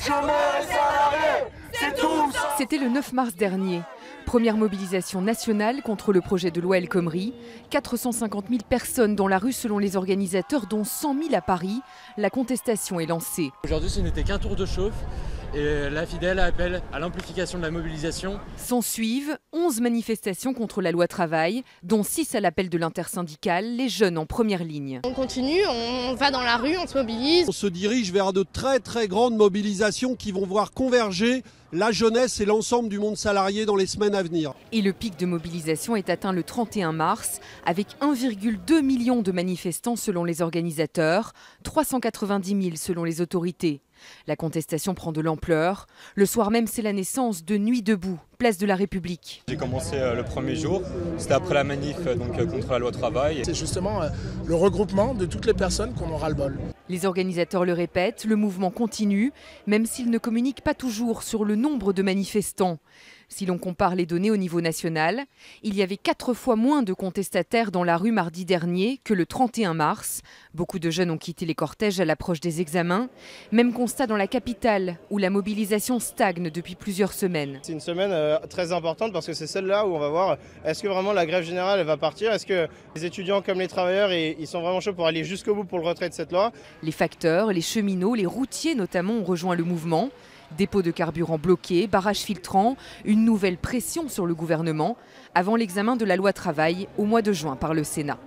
chômeurs et salariés, c'est tous. C'était le 9 mars dernier. Première mobilisation nationale contre le projet de loi El Khomri. 450 000 personnes dans la rue selon les organisateurs, dont 100 000 à Paris. La contestation est lancée. Aujourd'hui, ce n'était qu'un tour de chauffe et la Fidèle appelle à l'amplification de la mobilisation. S'en suivent 11 manifestations contre la loi travail, dont 6 à l'appel de l'intersyndicale, les jeunes en première ligne. On continue, on va dans la rue, on se mobilise. On se dirige vers de très grandes mobilisations qui vont voir converger la jeunesse et l'ensemble du monde salarié dans les semaines à venir. Et le pic de mobilisation est atteint le 31 mars, avec 1,2 million de manifestants selon les organisateurs, 390 000 selon les autorités. La contestation prend de l'ampleur. Le soir même, c'est la naissance de Nuit debout, place de la République. J'ai commencé le premier jour, c'était après la manif contre la loi travail. C'est justement le regroupement de toutes les personnes qu'on aura le bol. Les organisateurs le répètent, le mouvement continue, même s'ils ne communiquent pas toujours sur le nombre de manifestants. Si l'on compare les données au niveau national, il y avait 4 fois moins de contestataires dans la rue mardi dernier que le 31 mars. Beaucoup de jeunes ont quitté les cortèges à l'approche des examens. Même constat dans la capitale, où la mobilisation stagne depuis plusieurs semaines. C'est une semaine très importante parce que c'est celle-là où on va voir est-ce que vraiment la grève générale elle va partir, est-ce que les étudiants comme les travailleurs ils sont vraiment chauds pour aller jusqu'au bout pour le retrait de cette loi. Les facteurs, les cheminots, les routiers notamment ont rejoint le mouvement. Dépôt de carburant bloqué, barrages filtrants, une nouvelle pression sur le gouvernement avant l'examen de la loi travail au mois de juin par le Sénat.